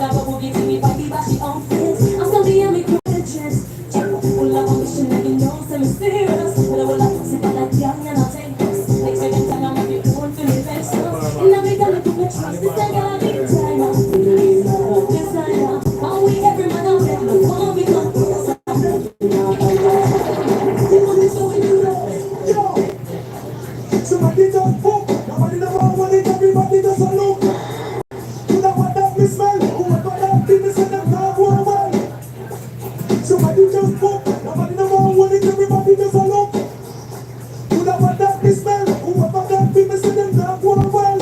love a boogie to me, baby, but she on fence. I'm so damn make you a chance. Pull up on me, she let you know, send me serious. But I will have to sit like young and I'll take this. Like second time, I'm make you want to me best. And I'm gonna do my trust. This I got it time. I'm feeling love, designer. How we every man out there, look for me, come close. Somebody just book, nobody never want it, everybody just a look. You know what that me smell, whoever that did me say them not one well. Somebody just book, nobody never want it, everybody just a look. You know what that me smell, whoever that did me say them not one well.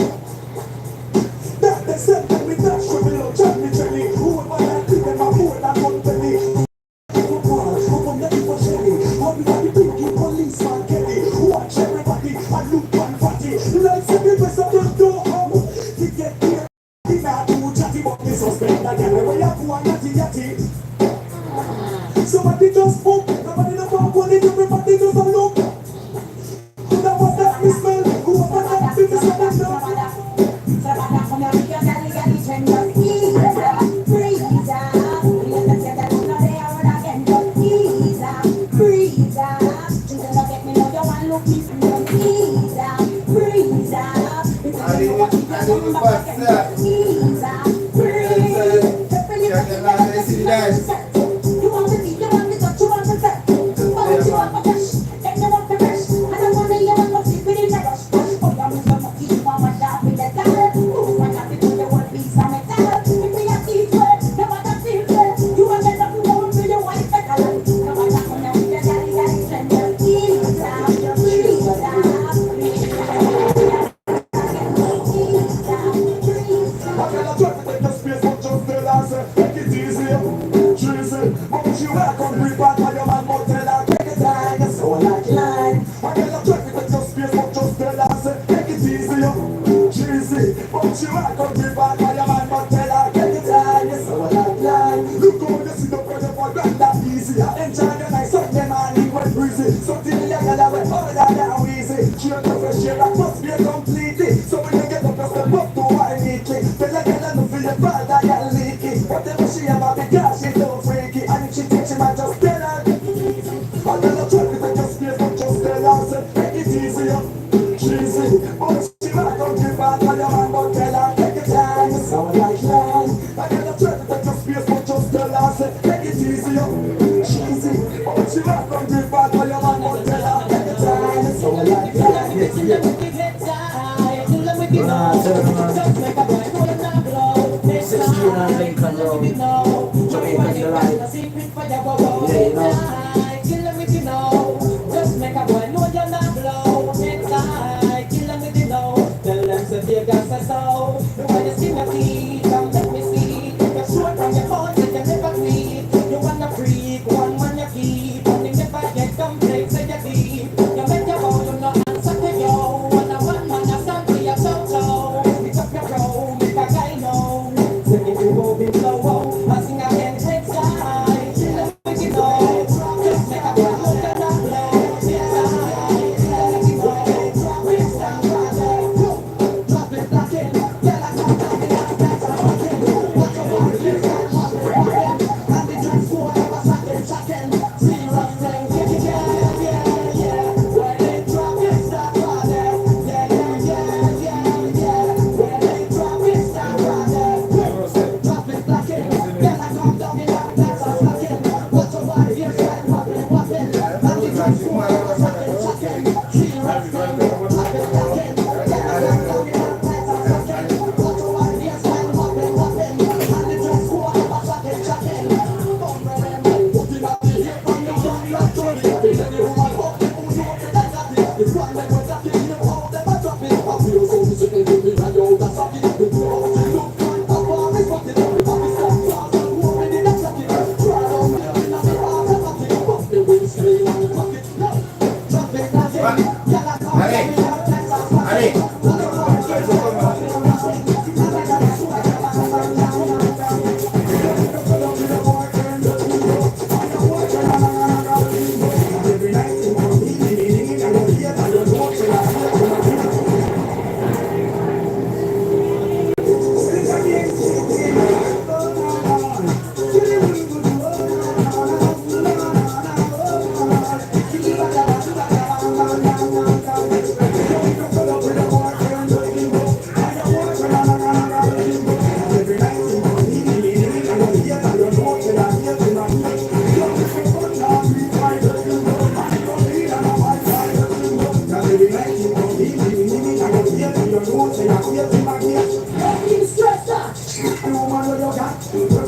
That they said that me dash with me love, chat me jelly, whoever that did them a fool that company. Open the people jelly, how we got the pinky policeman Kelly. Watch everybody, I look one fatty. Like say the rest of them don't have to get here. These are too chatty, but they suspect that everywhere you go and yatty yatty. Somebody just book, nobody never want it, everybody just a look. You know what that me smell, whoever that did me say them not.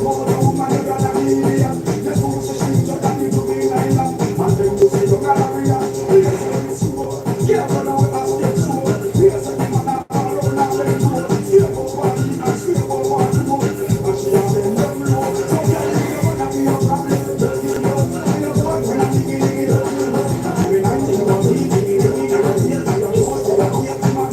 call the woman, you gotta be idiot. You do so shit, you got me to be like that. And then you say you gotta react. You say it's true. Yeah, but now it's still true. You say the man that all around and let go. Still go party and still go want to go. And she has been love me more. So girl, you wanna be your problem. Just you know. And you're the one when I'm thinking it. When I think about me, thinking it, I don't feel like you're supposed to be a man.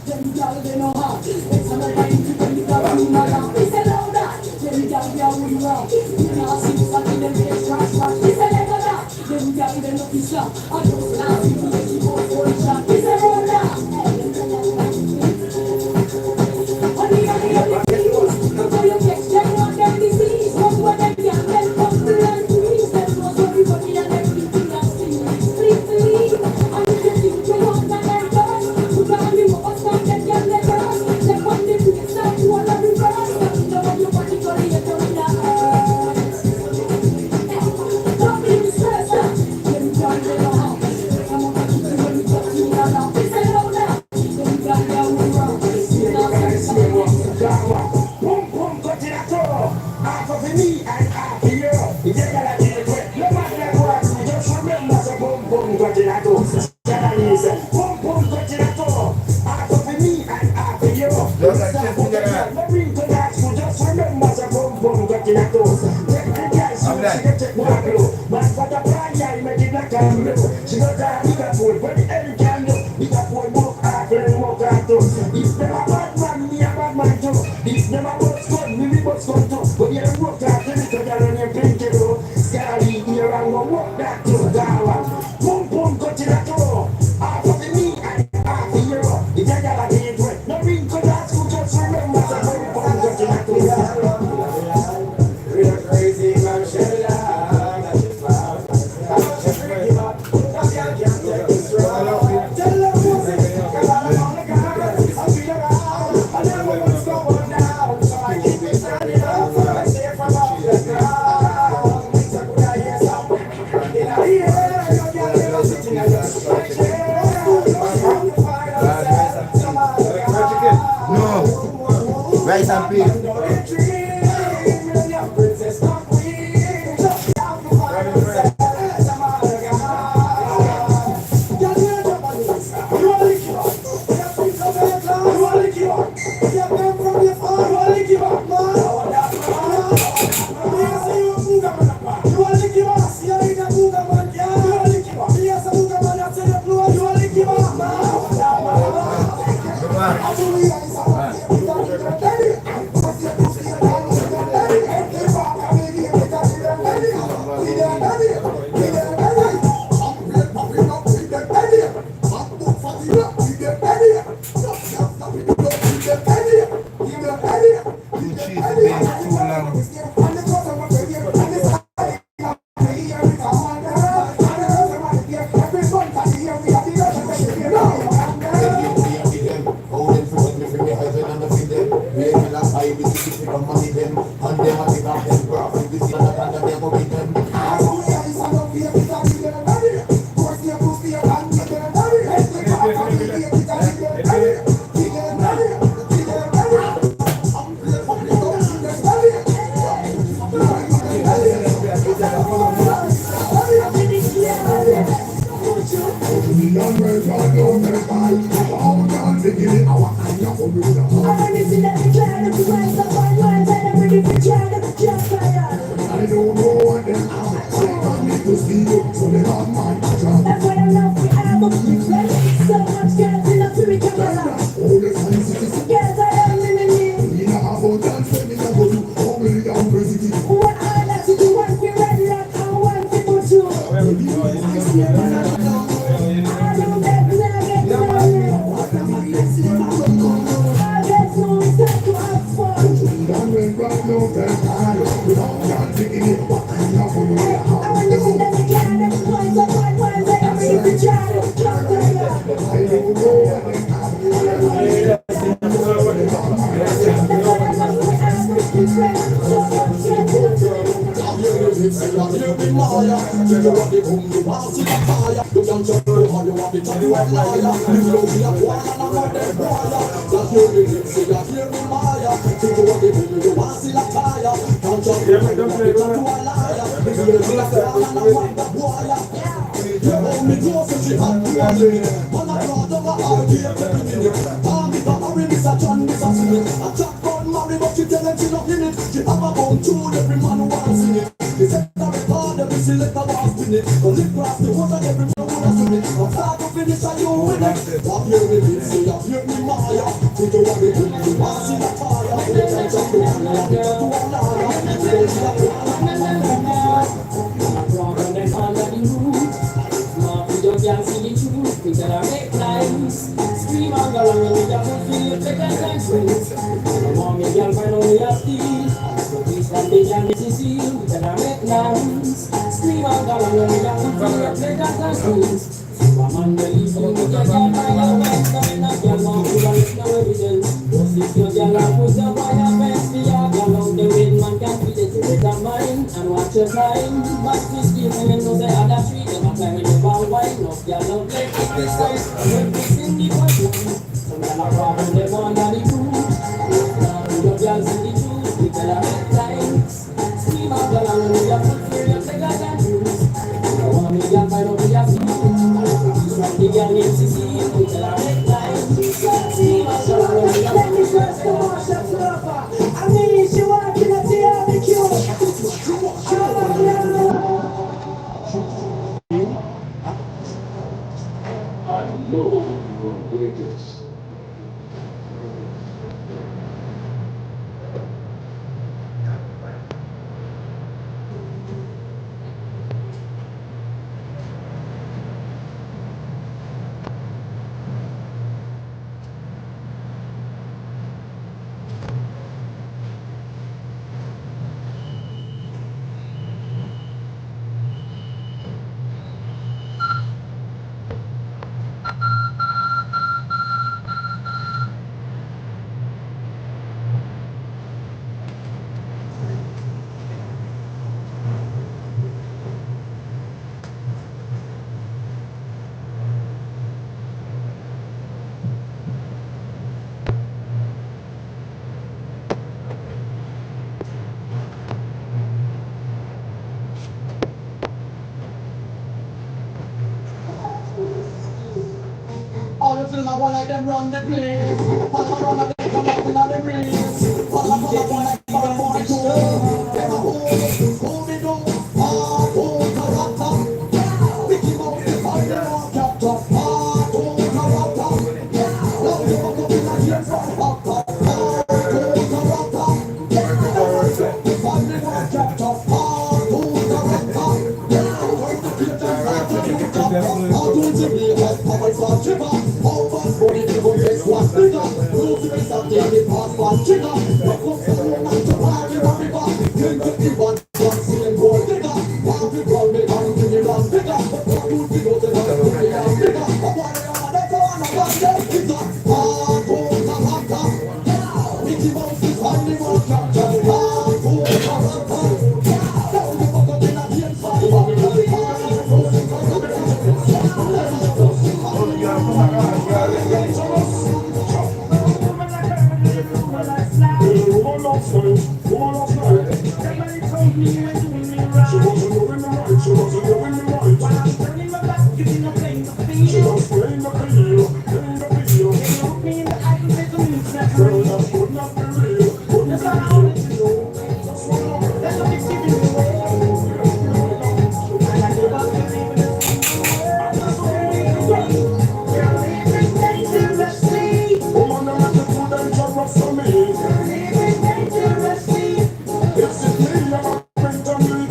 Them gyal they know how. It's a matter of you when you got me mad. It's a louder. Them gyal they are we wrong. You know see something them get trash. It's a louder. Them gyal they know this shot. I just now see you make you go for a shot. It's a louder. Honey, please. Look how you catch them on them disease. Come for them gyal them come to and please. Them knows everybody and everything I see. Please. And if you think you want that and done, you can't be what stop them gyal let us. They come the place and you all have reverse. You know what you want to go to your tongue in the earth. Don't be distressed. Them gyal they know how. Come on, keep you when you talk to me now. It's a louder. Them gyal they are we wrong. You know Boom, boom, cut it at all. Half of me and half of you. If you gotta do it, no matter what, just remember the boom, boom, cut it at all. Boom, boom, cut it at all. Half of me and half of you. No ring to that, so just remember the boom, boom, cut it at all. Take the guys, you take one blow. But for the fire, you make it like a blow. She got a bigger food, but the end can do. Bigger food, more hard, more hard too. If them a bad man, me a bad man too. If them a bus gun, me bus gun too. But you don't work hard, you need to get on your drink it too. Scary here and go walk that too. Boom, boom, cut it at all. Half of me and half of you. If you gotta be it wet, no ring to that, so just remember the boom, boom, cut it at all. Real crazy man, shell out. Rice and peas. Think you want to do, you want to see like fire. Don't jump in, you want to a liar. If you look like a man, I want the boy. You hold me close and she had to have me. Man, I brought over all day every minute. Army, the hurry, Mr. John, Mr. Smith. I chat about Mary, but she tell him she not in it. She have a bone tune, every man who wants in it. He said that record, every selector was in it. But it cross the water, every man who wants in it. I'm start to finish, and you win it. What hear me, Vinci, you hear me, Maya. Think you want me to do, you want to see like fire. You can't jump the one, you want me to do a liar. You don't see like Scream and go along with your feel take a chance with mommy girl find only a steal please stand big and Mississippi we gonna make nice scream and go along with your feel take a chance with man believe you with your girl by your waist coming up your mom you don't need no evidence just if your girl and put your boy a fence for your girl out the wind man can feel it with her mind and watch your time but this game and you know the other tree them a climb with the ball wine up your love like this voice when we sing the voice some girl a rock on the one of the roof now your girls in the truth we tell her make times scream out girl and when you put through your take a chance want me girl find out your feet from the girl in CC we tell her make times scream out girl and when you put through your take a chance I mean, she wanna kill a TRBQ. I know you will win this. All the film I want like them run the place. All I wanna them come up in all the race. All I wanna like them run for the show. Them a hold me down. Karata. Mickey Mouse is on the rock chapter. Karata. Now you walk up in a year from Karata. Karata. It's on the rock chapter. Karata. I'll do it to me, I'll start trigger. All fast for the people, guess what's bigger? Lose the rest of the day, pass fast trigger. Look up to the man to party, run river. Can't get the one, seeing gold digger. Now people make money to the run bigger. But what do we go to the run to the run bigger? I want to know that's all I'm about to get. Karata. Mickey Mouse is on the road, Karata. Now you walk up in a game, It's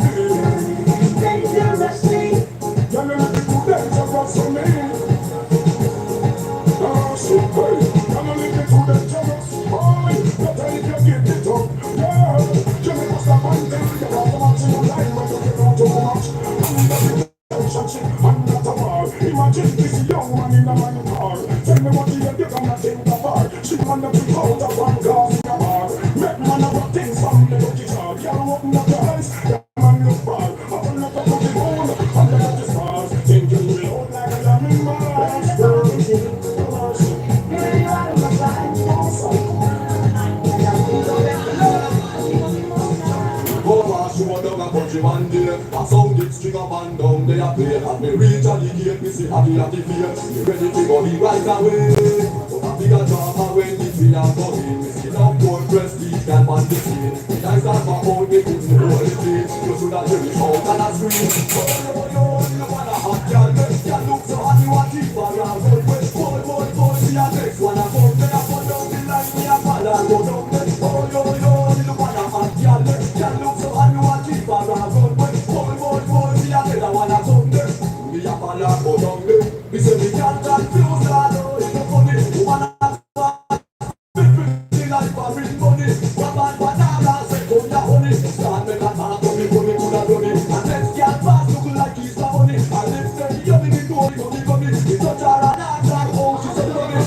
there. A sound it string a man down there play. And me reach at the gate, me see happy at the plate. Me ready to go the right away. But a bigger drama when the feel a coming. Me see now more prestige than man the scene. Me nice and my own, me couldn't hold it in. You should have heard it out and a scream. Oh, you wanna hot girl, you look so hot, you want to keep around. Boy, see a next one a come. Then I fall down the line, me a fall and go down there. Oh, you wanna hot girl, you look so hot, you want to keep around. Boy, see a next one a come there. Me a fall and go down there. Me say me can't confuse that, oh, you know funny. Woman a pretty like a real money. One man banana say come ya honey. Stand me that man come me coulda done it. And let's get fast look like he's the money. And let's say you me the money. He touch her and act like oh she's a dummy.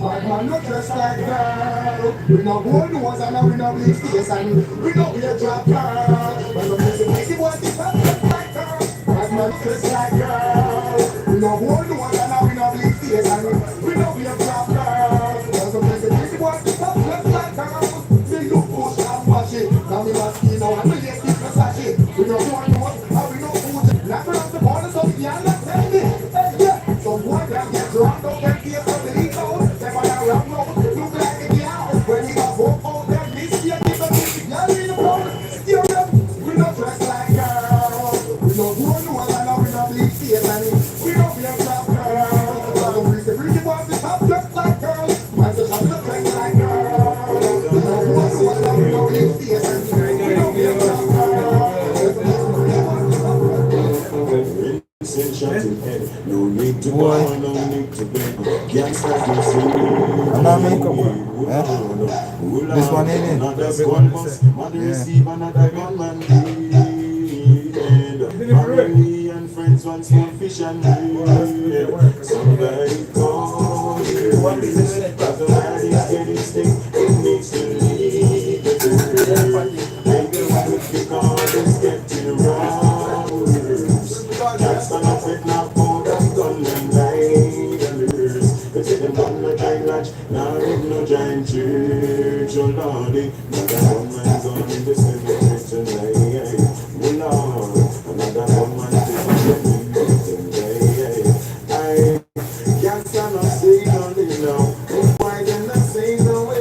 My man no dress like girl. We no gold nose and we no bleach face and we no wear drop girl. When the music boy keep up like girl. My man dress like girl. We no gold nose and we no bleach face and we no wear drop girl. When the music boy keep up like girl. Me look push and wash it. Now me must skin out and me let it massage it. We no gold nose and we no food. Knock around the corner so we can't let tell me. Hey yeah, so boy can get drunk don't get here from the lead out. Look like a girl. When you go out there, this year give a music, y'all in the crowd. Steer them. We not dress like girl. We not go nowhere and we not bleach face and we not wear top girl. So the pretty boys we have dressed like girl. Man, they have to dress like girl. We not go nowhere and we not bleach face and we not wear top girl. No need to buy, no need to beg. Can't start to sing. Another makeup. This one ain't it? Another gunman, mother receive another gunman. Family and friends want small fish and bread. Somebody call it. Everybody is getting sick. It needs to leave the bird. Maybe because it's getting wrong. That's when I fit now for that gun and riders. They say them gun no giant lodge, now in no giant church, oh lordy. Another woman's on the cemetery tonight. Oh lord, another woman's in the cemetery tonight. I can't stand up saying nothing now. Why then I say no way?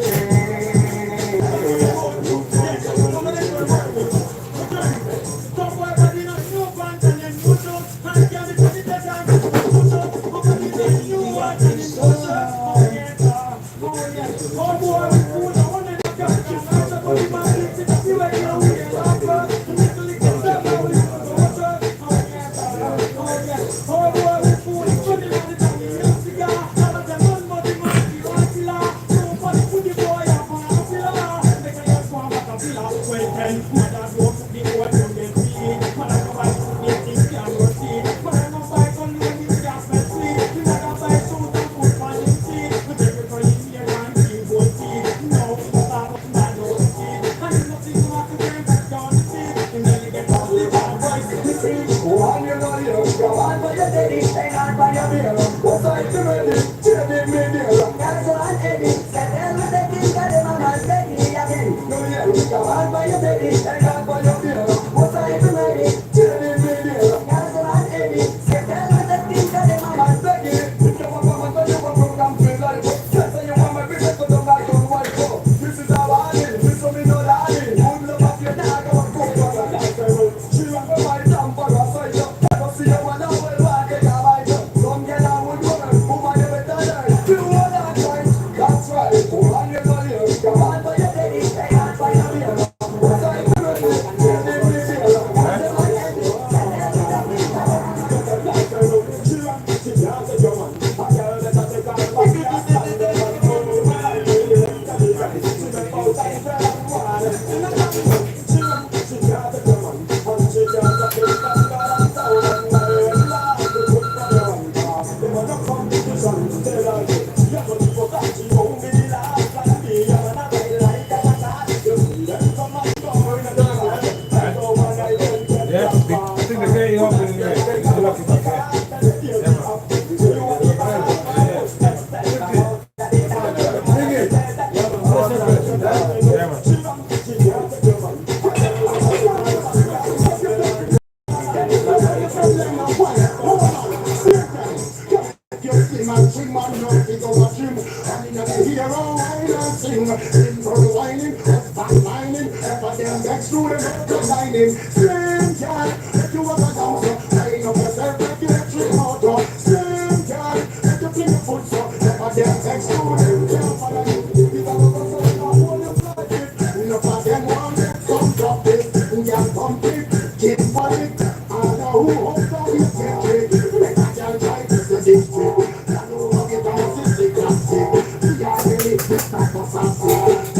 for whining, fine lining, ever them back through the metal lining. Slim cat, if you want a dancer, line up yourself like electric motor. Slim cat, if you fling your foot so, ever them back through them can't follow you. If I love us, I hold you flat it. Enough of them want it, some drop it, girl pump it, keep for it. I know who hopes that you take it. Make a girl try to seduce it. I know how you dance it, it's classic. We are really this type of sassy.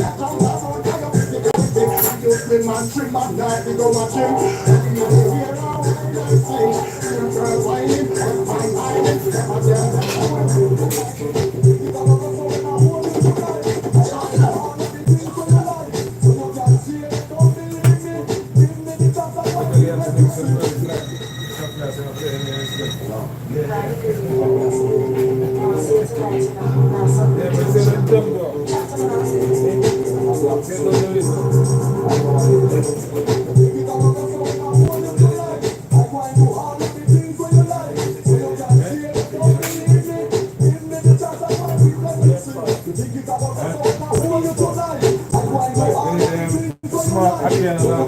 Let down the phone, I don't think it's a and you spin man, trim man, night, we go watch him. And you know, hear how I sing. Slim girl whining, fine whining, never tell them how I feel. If I love us, so when I hold you tonight, I shall have all of the things for your life. So you can see it, don't believe me. Give me the chance of what you let me see. Smart, I can't allow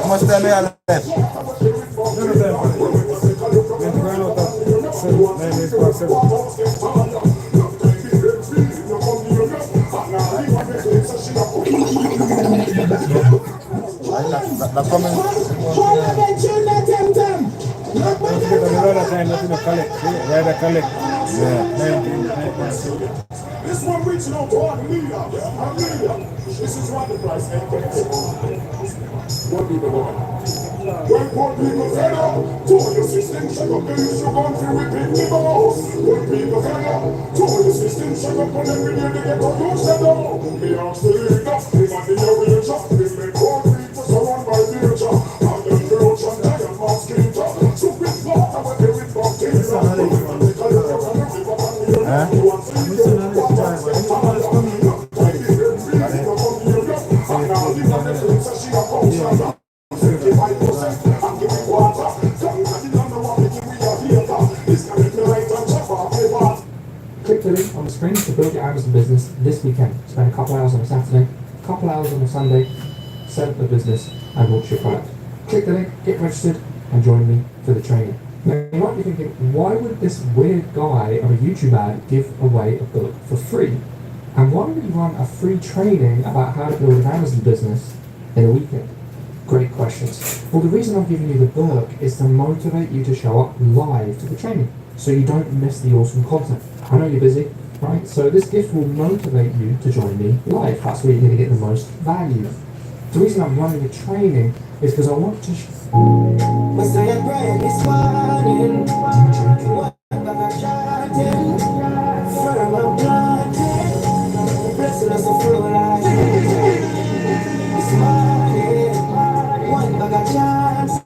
How much time you have left? That's coming. This one reaching out to all the media. This is what the price is. What people want. When poor people fed up, told the system shut up, then you gone through with big niggas. When people fed up, told the system shut up, and every day they get produced and all. They ask the leader, they want the area job, they make poor people surrounded by nature. And then the ocean giant mosquito. So with water, when they with bacteria. Click the link on the screen to build your Amazon business this weekend. Spend a couple hours on a Saturday, a couple hours on a Sunday, set up a business and launch your product. Click the link, get registered and join me for the training. Now you might be thinking, why would this weird guy on a YouTube ad give away a book for free? And why don't we run a free training about how to build an Amazon business in a weekend? Great questions. Well, the reason I'm giving you the book is to motivate you to show up live to the training so you don't miss the awesome content. I know you're busy, right? So this gift will motivate you to join me live. That's where you're going to get the most value. The reason I'm running a training is because I want to We say a prayer this morning.